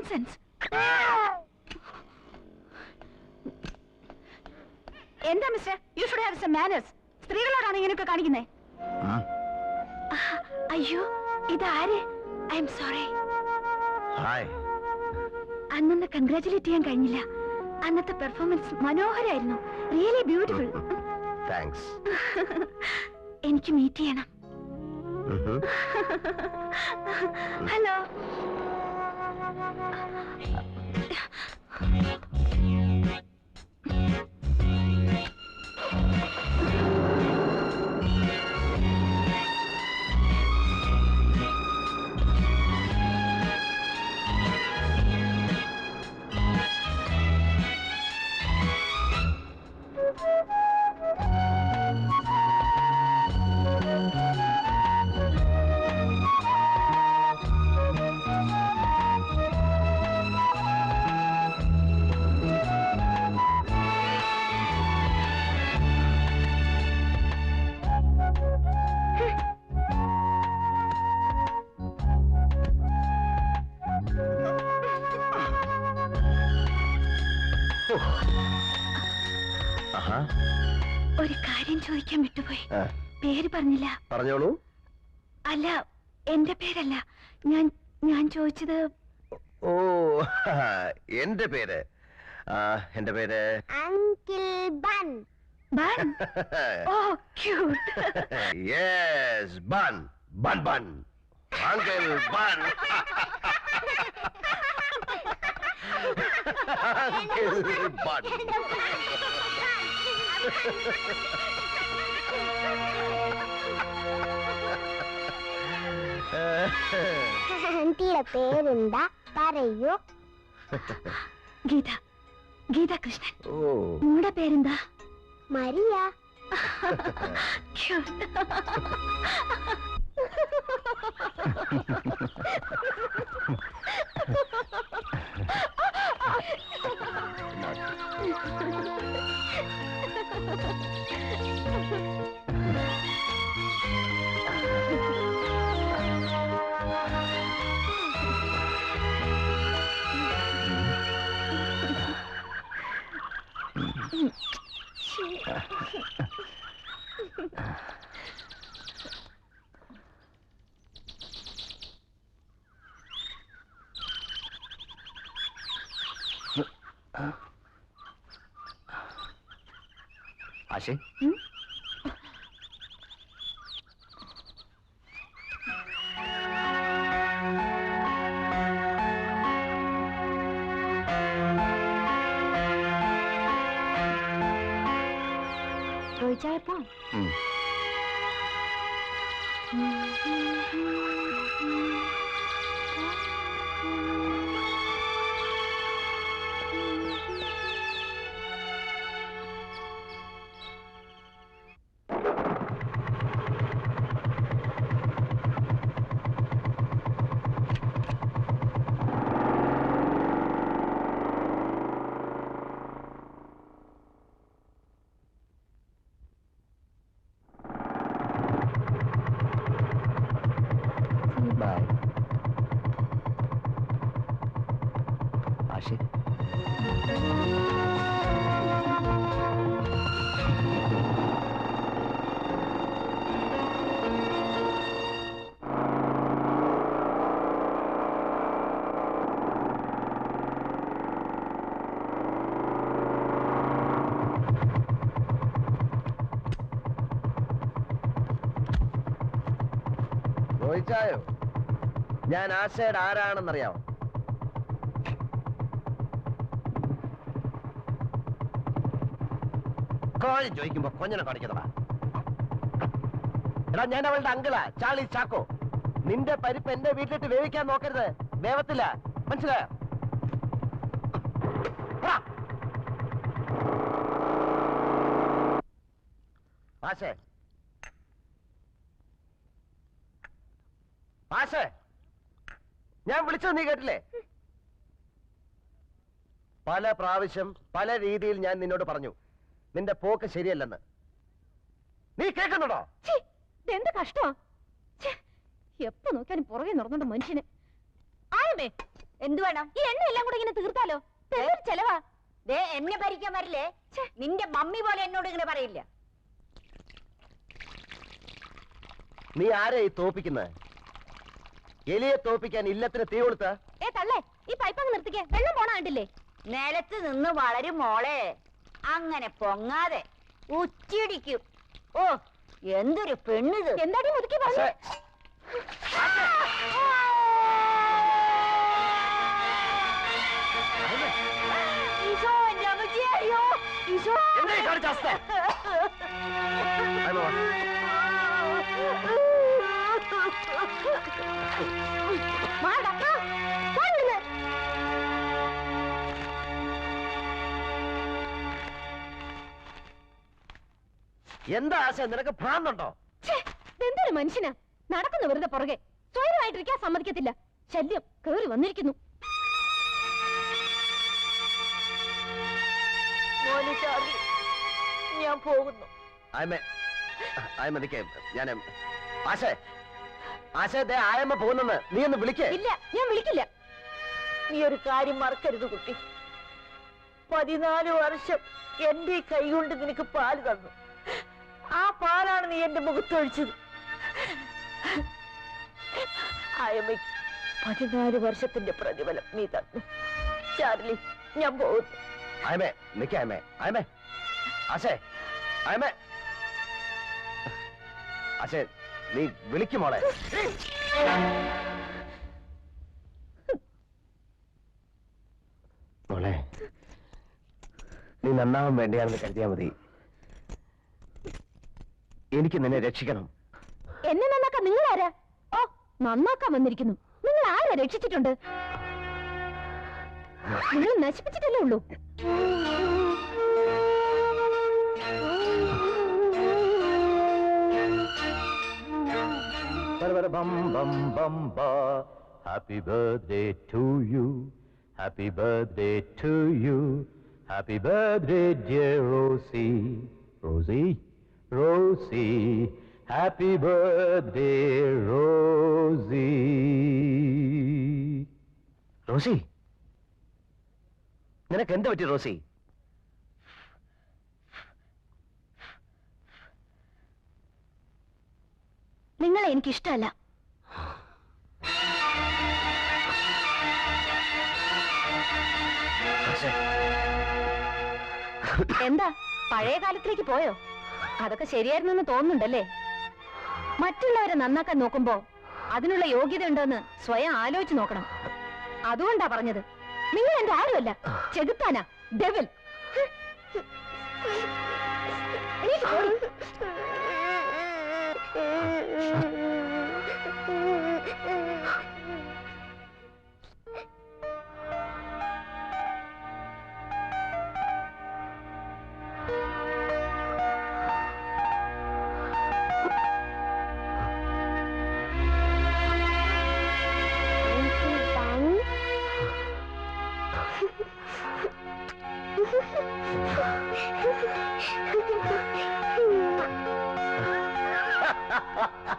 Nonsense. എന്താ mister, you should have some manners. സ്ത്രീകളോടാണ് ഇങ്ങനെയൊക്കെ കാണിക്കുന്നേ. അയ്യോ, ഇതാര്? I am sorry. അന്നൊന്ന് കൺഗ്രാറ്റുലേറ്റ് ചെയ്യാൻ കഴിഞ്ഞില്ല. അന്നത്തെ പെർഫോമൻസ് മനോഹരായിരുന്നു. Really beautiful. താങ്ക്സ്. എനിക്ക് മീറ്റ് ചെയ്യണം. ഹലോ. ഒരു കാര്യം ചോദിക്കാൻ വിട്ടുപോയി. പേര് പറഞ്ഞില്ല. പറഞ്ഞോളൂ. അല്ല, എന്റെ പേരല്ല. ഞാൻ ചോദിച്ചത്. ഓ, എന്റെ പേര് അങ്കിൾ ബൺ. ബൺ? ഓ, cute. Yes, bun bun bun. Uncle bun. Uncle bun. ആന്റിയുടെ പേരെന്താ പറയൂ? ഗീത. ഗീത കൃഷ്ണൻ. നിങ്ങളുടെ പേരെന്താ? മരിയ. ആശേ, ചോദിച്ചായപ്പോ ചോദിച്ചായോ? ഞാൻ ആശയുടെ ആരാണെന്നറിയാമോ? കോഴി ചോദിക്കുമ്പോ കൊഞ്ഞനെ കാണിക്കുന്നതാ. എടാ, ഞാൻ അവളുടെ അങ്കിളാ, ചാർലി ചാക്കോ. നിന്റെ പരിപ്പ് എന്റെ വീട്ടിലിട്ട് വേവിക്കാൻ നോക്കരുത്, വേവത്തില്ല. മനസ്സിലായോ? ആശേ, ആശേ, ഞാൻ വിളിച്ചത് നീ കേട്ടില്ലേ? പല പ്രാവശ്യം പല രീതിയിൽ ഞാൻ നിന്നോട് പറഞ്ഞു നിന്റെ പോക്ക് ശരിയല്ലെന്ന്. നീ കേൾക്കുന്നുണ്ടോ? എന്ത് കഷ്ടമാ! എപ്പോ നോക്കിയാലും പുറകെ നടന്നോണ്ട് മനുഷ്യന്. ആയമേ, എന്ത് വേണം? ഈ എണ്ണ എല്ലാം കൂടെ ഇങ്ങനെ തീർത്താലോ? ചെലവാ. ദേ എന്നെ ഭരിക്കാൻ വരില്ലേ? നിന്റെ മമ്മി പോലെ എന്നോട് ഇങ്ങനെ പറയില്ല. നീ ആരെ ഈ തോപ്പിക്കുന്നത്? എലിയെ തോപ്പിക്കാൻ ഇല്ലത്തിന് തീ കൊടുത്ത? തള്ളേ, ഈ പൈപ്പങ്ങ് നിർത്തിക്കേ. വെള്ളം പോണ കണ്ടില്ലേ? നിലത്ത് നിന്ന് വളരും മോളെ. അങ്ങനെ പൊങ്ങാതെ ഉച്ചിടിക്കും. ഓ, എന്തൊരു പെണ്ണിത്. എന്താടി മുതുക്കി പറഞ്ഞേ? ഈശോ, എന്റെ അമ്മച്ചി, അയ്യോ ഈശോ. എന്താ ആശ, നിനക്ക് ഭ്രാന്തുണ്ടോ? എന്തൊരു മനുഷ്യനാ നടക്കുന്ന വെറുതെ പുറകെ. സ്വയമായിട്ടിരിക്കാൻ സമ്മതിക്കത്തില്ല. ശല്യം കേറി വന്നിരിക്കുന്നു. ഞാൻ പോകുന്നു. ഞാൻ ആശേ, ആശേ, ദേ ആയമ്മ പോകുന്നെന്ന് നീ ഒന്ന് വിളിക്കേ. ഇല്ല, ഞാൻ വിളിക്കില്ല. നീ ഒരു കാര്യം മറക്കരുത് കുട്ടി. 14 വർഷം എന്റെ കൈ കൊണ്ട് നിനക്ക് പാല് തന്നു. ആ പാലാണ് നീ എന്റെ മുഖത്തൊഴിച്ചത്. ആയമ്മയ്ക്ക് 14 വർഷത്തിന്റെ പ്രതിഫലം നീ തന്നു. ചാർലി, ഞാൻ പോകുന്നു. ആയമേ, നിക്കേ ആയമേ, ആയമേ, ആശേ, ആയമേ, ആശേ, നീ വിളിക്കും മോളെ. മോളെ, നീ നന്നാവാൻ വേണ്ടിയാണെന്ന് കരുതിയാ മതി. എനിക്ക് നിന്നെ രക്ഷിക്കണം. എന്നെ നന്നാക്കാൻ നിങ്ങൾ ആരാ? ഓ, നന്നാക്കാൻ വന്നിരിക്കുന്നു. നിങ്ങൾ ആരാ രക്ഷിച്ചിട്ടുണ്ട്? നിങ്ങൾ നശിപ്പിച്ചിട്ടല്ലേ ഉള്ളൂ. bum bum bum ba. Happy birthday to you. Happy birthday to you. Happy birthday, dear Rosie. Rosie, Rosie. Happy birthday, Rosie. Rosie, നിനക്ക് എന്ത് പറ്റി റോസി? നിങ്ങളെ എനിക്കിഷ്ടമല്ല. എന്താ പഴയ കാലത്തിലേക്ക് പോയോ? അതൊക്കെ ശരിയായിരുന്നെന്ന് തോന്നുന്നുണ്ടല്ലേ? മറ്റുള്ളവരെ നന്നാക്കാൻ നോക്കുമ്പോ അതിനുള്ള യോഗ്യത ഉണ്ടോന്ന് സ്വയം ആലോചിച്ച് നോക്കണം. അതുകൊണ്ടാ പറഞ്ഞത്. നിങ്ങൾ എന്റെ ആരുമല്ല, ചെകുത്താനാ, ഡെവിൽ. Ha ha ha!